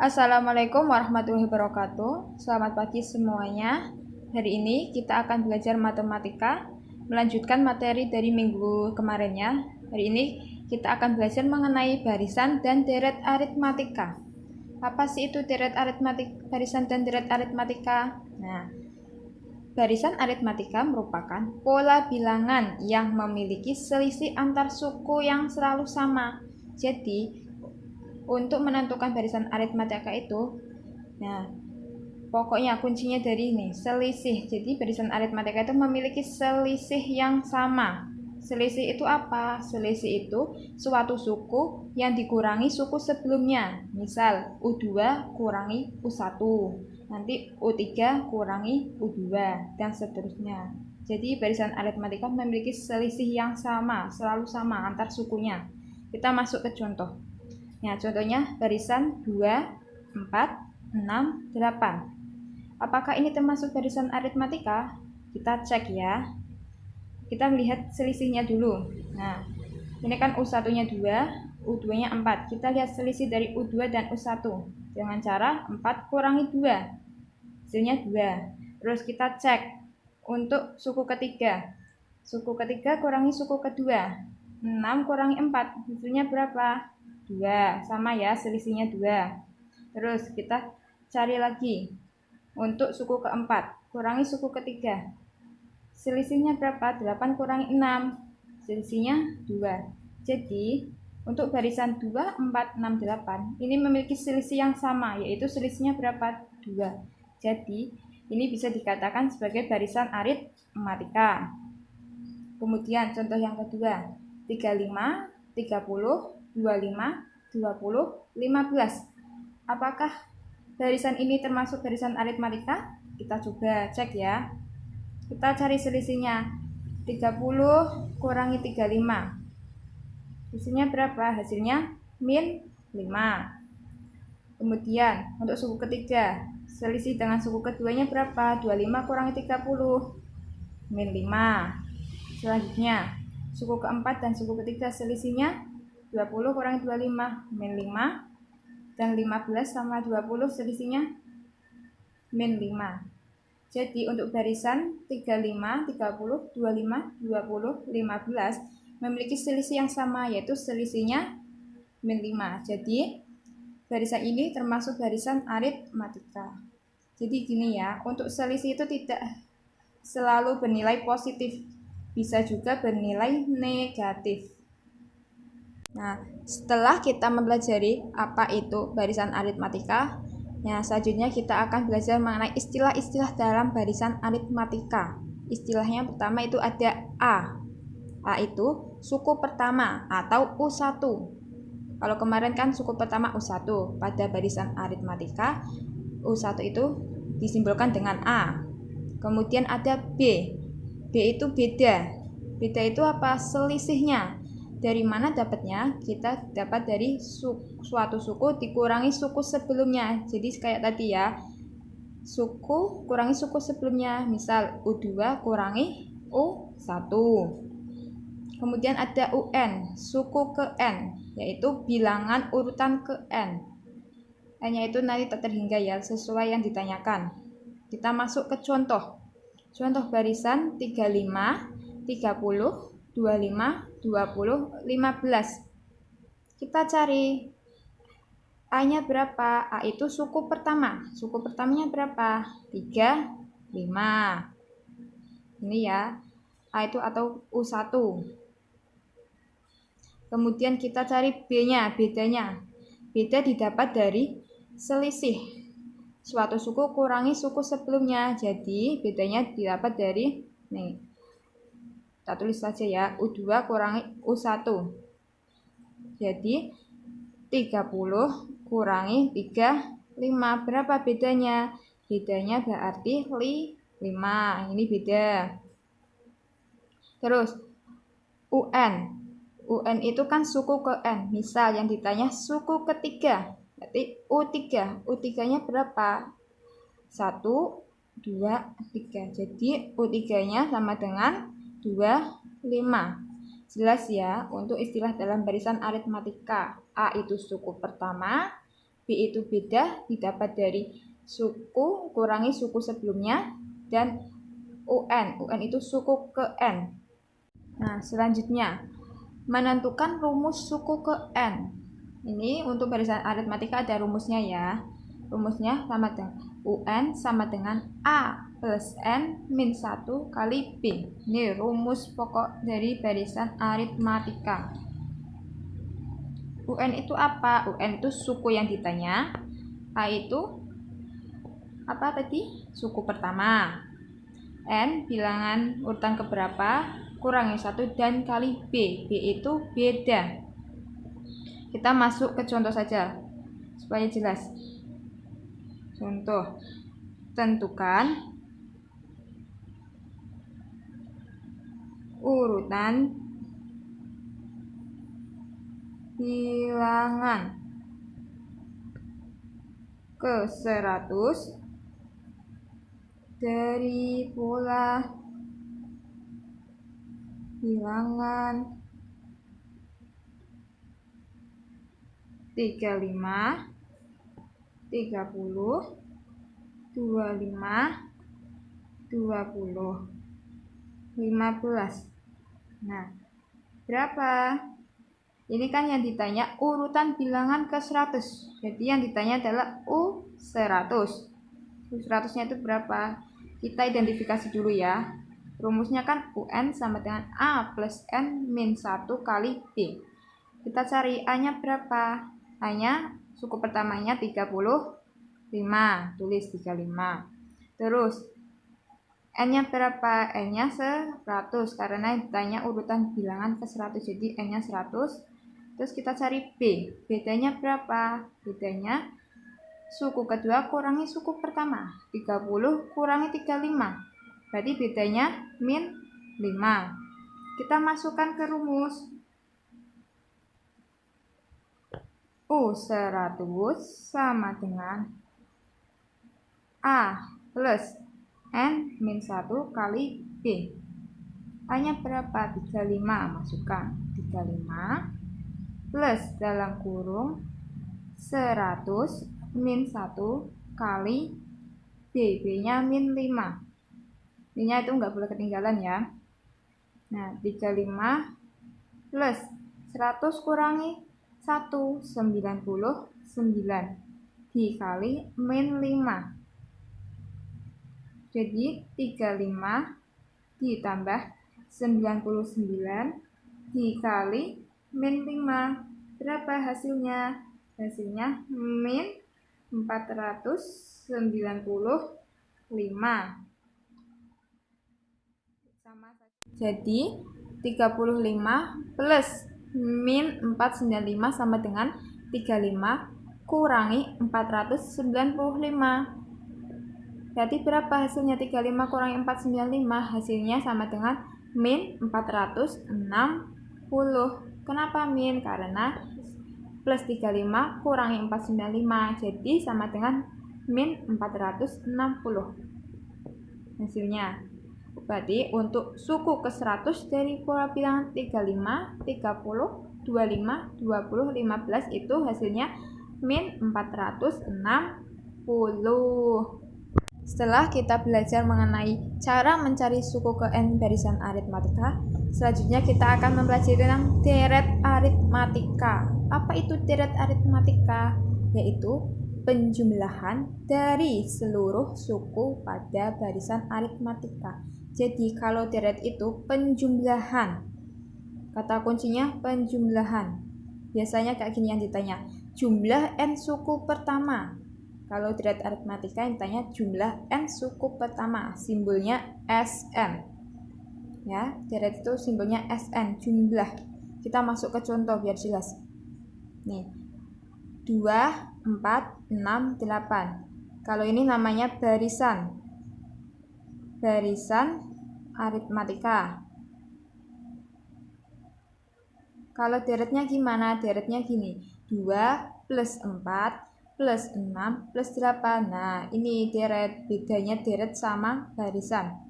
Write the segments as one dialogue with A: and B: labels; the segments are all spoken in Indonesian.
A: Assalamualaikum warahmatullahi wabarakatuh. Selamat pagi semuanya. Hari ini kita akan belajar matematika, melanjutkan materi dari minggu kemarinnya. Hari ini kita akan belajar mengenai barisan dan deret aritmatika. Apa sih itu deret aritmatika, barisan dan deret aritmatika? Nah, barisan aritmatika merupakan pola bilangan yang memiliki selisih antar suku yang selalu sama. Jadi, untuk menentukan barisan aritmatika itu, nah pokoknya kuncinya dari ini, selisih. Jadi barisan aritmatika itu memiliki selisih yang sama. Selisih itu apa? Selisih itu suatu suku yang dikurangi suku sebelumnya. Misal U2 kurangi U1, nanti U3 kurangi U2, dan seterusnya. Jadi barisan aritmatika memiliki selisih yang sama, selalu sama antar sukunya. Kita masuk ke contoh. Nah, contohnya barisan 2, 4, 6, 8. Apakah ini termasuk barisan aritmatika? Kita cek ya. Kita melihat selisihnya dulu. Nah, ini kan U1-nya 2, U2-nya 4. Kita lihat selisih dari U2 dan U1 dengan cara 4 kurangi 2. Hasilnya 2. Terus kita cek untuk suku ketiga. Suku ketiga kurangi suku kedua. 6 kurangi 4. Hasilnya berapa? 2, sama ya, selisihnya 2. Terus kita cari lagi untuk suku keempat, kurangi suku ketiga, selisihnya berapa? 8 kurangi 6, selisihnya 2. Jadi untuk barisan 2, 4, 6, 8 ini memiliki selisih yang sama, yaitu selisihnya berapa? 2. Jadi ini bisa dikatakan sebagai barisan aritmatika. Kemudian contoh yang kedua, 35, 30, 25, 20, 15. Apakah barisan ini termasuk barisan aritmatika? Kita coba cek ya. Kita cari selisihnya. 30 kurangi 35. Hasilnya berapa? Hasilnya min 5. Kemudian untuk suku ketiga, selisih dengan suku keduanya berapa? 25 kurangi 30. Min 5. Selanjutnya, suku keempat dan suku ketiga selisihnya 20 kurangi 25, min 5. Dan 15 sama 20 selisihnya min 5. Jadi untuk barisan 35, 30, 25, 20, 15 memiliki selisih yang sama, yaitu selisihnya min 5. Jadi barisan ini termasuk barisan aritmatika. Jadi gini ya, untuk selisih itu tidak selalu bernilai positif, bisa juga bernilai negatif. Nah, setelah kita mempelajari apa itu barisan aritmatika, nah selanjutnya kita akan belajar mengenai istilah-istilah dalam barisan aritmatika. Istilahnya pertama itu ada A. A itu suku pertama atau U1. Kalau kemarin kan suku pertama U1, pada barisan aritmatika U1 itu disimbolkan dengan A. Kemudian ada B. B itu beda. Beda itu apa? Selisihnya. Dari mana dapatnya? Kita dapat dari suatu suku dikurangi suku sebelumnya. Jadi kayak tadi ya, suku kurangi suku sebelumnya. Misal U2 kurangi U1. Kemudian ada UN, suku ke N, yaitu bilangan urutan ke N. N-nya itu nanti tak terhingga ya, sesuai yang ditanyakan. Kita masuk ke contoh. Contoh barisan 35, 30, 25, 20, 15. Kita cari A-nya berapa? A itu suku pertama. Suku pertamanya berapa? 3, 5. Ini ya, A itu atau U1. Kemudian kita cari B-nya, bedanya. Beda didapat dari selisih suatu suku kurangi suku sebelumnya. Jadi bedanya didapat dari nih. Kita tulis saja ya, U2 kurangi U1. Jadi 30 kurangi 3, 5. Berapa bedanya? Bedanya berarti 5. Ini beda. Terus UN. UN itu kan suku ke N. Misal yang ditanya suku ketiga, berarti U3. U3-nya berapa? 1, 2, 3. Jadi U3-nya sama dengan 2, 5. Jelas ya, untuk istilah dalam barisan aritmatika. A itu suku pertama, B itu beda didapat dari suku kurangi suku sebelumnya, dan UN itu suku ke N. Nah, selanjutnya menentukan rumus suku ke N. Ini untuk barisan aritmatika ada rumusnya ya. Rumusnya sama dengan UN sama dengan A plus N min 1 kali B. Ini rumus pokok dari barisan aritmatika. UN itu apa? UN itu suku yang ditanya. A itu apa tadi? Suku pertama. N bilangan urutan keberapa, kurangi 1 dan kali B. B itu beda. Kita masuk ke contoh saja supaya jelas. Contoh, tentukan urutan bilangan ke 100 dari pola bilangan 35, 30, 25, 20, 15. Nah, berapa? Ini kan yang ditanya urutan bilangan ke 100. Jadi yang ditanya adalah U100. U100-nya itu berapa? Kita identifikasi dulu ya. Rumusnya kan UN sama dengan A plus N min 1 kali B. Kita cari A-nya berapa? A-nya suku pertamanya 35. Tulis 35. Terus N-nya berapa? N-nya 100 karena ditanya urutan bilangan ke 100. Jadi N-nya 100. Terus kita cari B. Bedanya berapa? Bedanya suku kedua kurangi suku pertama. 30 kurangi 35. Berarti bedanya min 5. Kita masukkan ke rumus. U100 sama dengan A plus N min 1 kali B. A-nya berapa? 35. Masukkan 35 plus dalam kurung 100 min 1 kali B. B-nya min 5. B-nya itu nggak boleh ketinggalan ya. Nah, 35 plus 100 kurangi 1, 99 dikali min 5. Jadi 35 ditambah 99 dikali min 5. Berapa hasilnya? Hasilnya min 495. Jadi 35 plus min 495 sama dengan 35 kurangi 495. Berarti berapa hasilnya? 35 kurangi 495 hasilnya sama dengan min 460. Kenapa min? Karena plus 35 kurangi 495 jadi sama dengan min 460 hasilnya. Berarti untuk suku ke 100 dari pola bilangan 35, 30, 25, 20, 15 itu hasilnya min 460. Setelah kita belajar mengenai cara mencari suku ke N barisan aritmatika, selanjutnya kita akan mempelajari tentang deret aritmatika. Apa itu deret aritmatika? Yaitu penjumlahan dari seluruh suku pada barisan aritmatika. Jadi kalau deret itu penjumlahan. Kata kuncinya penjumlahan. Biasanya kayak gini yang ditanya, jumlah N suku pertama. Kalau deret aritmatika yang ditanya jumlah N suku pertama, simbolnya SN. Ya, deret itu simbolnya SN, jumlah. Kita masuk ke contoh biar jelas. Nih, 2, 4, 6, 8. Kalau ini namanya barisan. Barisan aritmatika. Kalau deretnya gimana? Deretnya gini, 2 plus 4 plus 6 plus 8. Nah, ini deret. Bedanya deret sama barisan.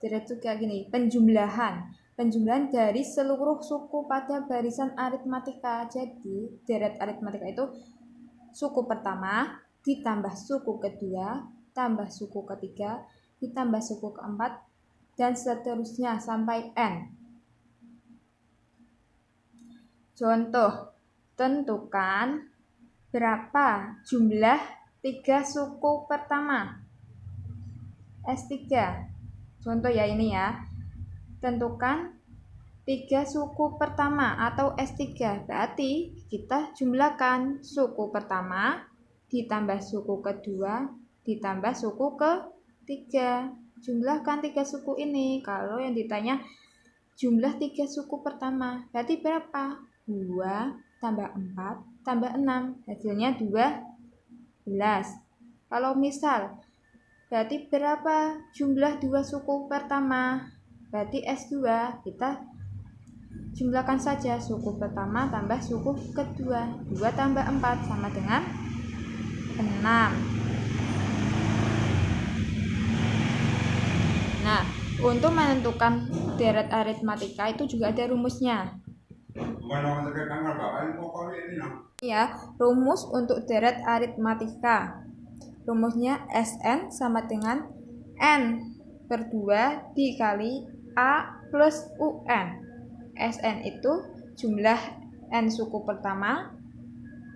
A: Deret itu kayak gini, penjumlahan. penjumlahan dari seluruh suku pada barisan aritmatika. Jadi deret aritmatika itu suku pertama ditambah suku kedua tambah suku ketiga ditambah suku keempat dan seterusnya sampai n. Contoh, tentukan berapa jumlah 3 suku pertama S3. Contoh ya ini ya. Tentukan 3 suku pertama atau S3. Berarti kita jumlahkan suku pertama ditambah suku kedua ditambah suku ketiga. Jumlahkan 3 suku ini. Kalau yang ditanya jumlah 3 suku pertama, berarti berapa? 2 tambah 4 tambah 6, hasilnya 12. Kalau misal berarti berapa jumlah 2 suku pertama? Berarti S2, kita jumlahkan saja suku pertama tambah suku kedua. 2 tambah 4 sama dengan 6. Nah, untuk menentukan deret aritmatika itu juga ada rumusnya. Ya, rumus untuk deret aritmatika. Rumusnya Sn sama dengan N per 2 dikali A plus UN. Sn itu jumlah N suku pertama,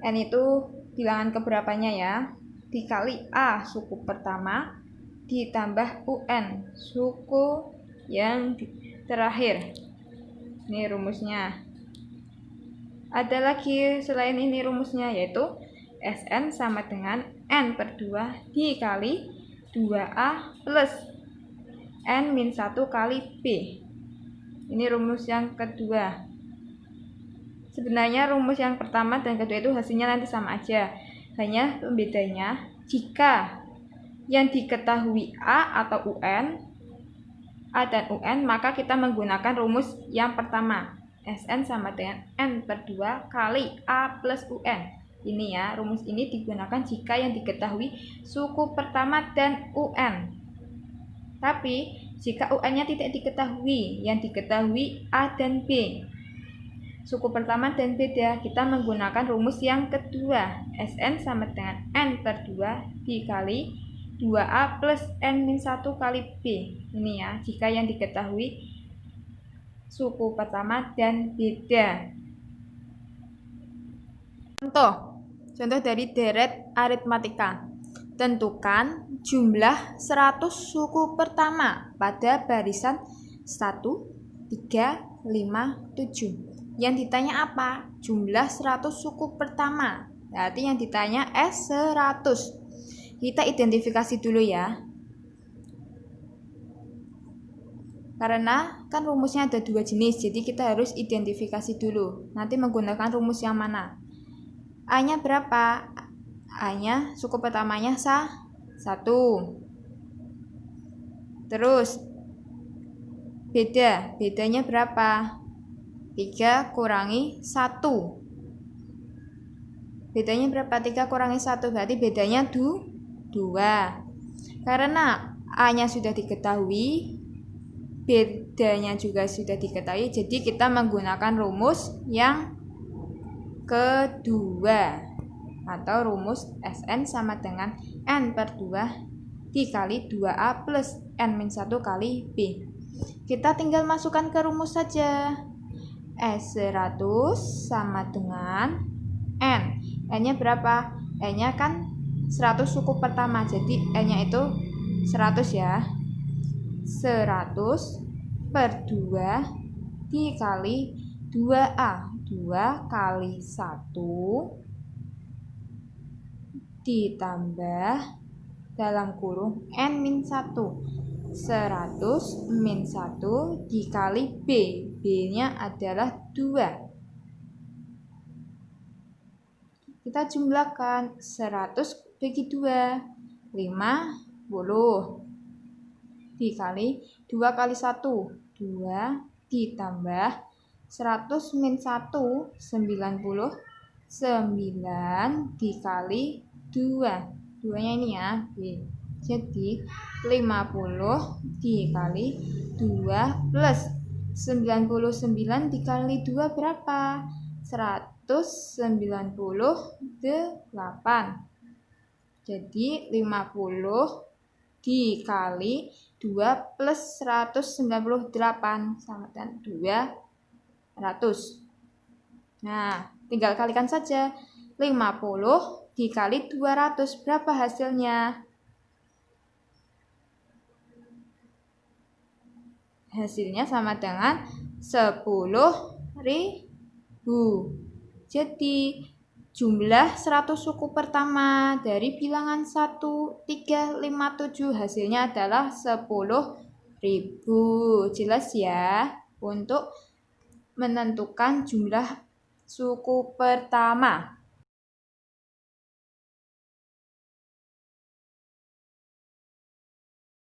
A: N itu bilangan keberapanya ya, dikali A suku pertama, ditambah UN suku yang terakhir. Ini rumusnya. Ada lagi selain ini rumusnya, yaitu Sn sama dengan N per 2 dikali 2A plus N-1 kali B. Ini rumus yang kedua. Sebenarnya rumus yang pertama dan kedua itu hasilnya nanti sama aja. Hanya pembedanya jika yang diketahui A atau UN, A dan UN, maka kita menggunakan rumus yang pertama. Sn sama dengan N per 2 kali A plus UN. Ini ya, rumus ini digunakan jika yang diketahui suku pertama dan UN. Tapi jika UN-nya tidak diketahui, yang diketahui A dan B. Suku pertama dan beda, kita menggunakan rumus yang kedua. Sn sama dengan N per 2 dikali 2A plus N-1 kali B. Ini ya, jika yang diketahui suku pertama dan beda. Contoh dari deret aritmatika. Tentukan jumlah 100 suku pertama pada barisan 1, 3, 5, 7. Yang ditanya apa? Jumlah 100 suku pertama. Berarti yang ditanya S100. Kita identifikasi dulu ya. Karena kan rumusnya ada 2 jenis, jadi kita harus identifikasi dulu. Nanti menggunakan rumus yang mana? A-nya berapa? A-nya suku pertamanya 1. Terus bedanya berapa? 3 kurangi 1. Bedanya berapa? 3 kurangi 1, berarti bedanya 2. Karena A-nya sudah diketahui, bedanya juga sudah diketahui, jadi kita menggunakan rumus yang kedua, atau rumus Sn sama dengan N per 2 dikali 2A plus N-1 kali B. Kita tinggal masukkan ke rumus saja. S100 sama dengan N. N-nya berapa? N-nya kan 100 suku pertama, jadi N-nya itu 100 ya. 100 per 2 dikali 2A. 2 kali 1 ditambah dalam kurung N-1. 100 min 1 dikali B. B-nya adalah 2. Kita jumlahkan 100 bagi 2, 50. Dikali 2 kali 1, 2 ditambah 100 min 1, 99 dikali 2. 2-nya ini ya, B. Jadi 50 dikali 2 plus 99 dikali 2 berapa? 198. Jadi 50 dikali 2 plus 198 sama dengan 200. Nah, tinggal kalikan saja. 50 dikali 200 berapa hasilnya? Hasilnya sama dengan 10.000. Jadi jumlah 100 suku pertama dari bilangan 1357 hasilnya adalah 10.000. Jelas ya? Untuk menentukan jumlah suku pertama.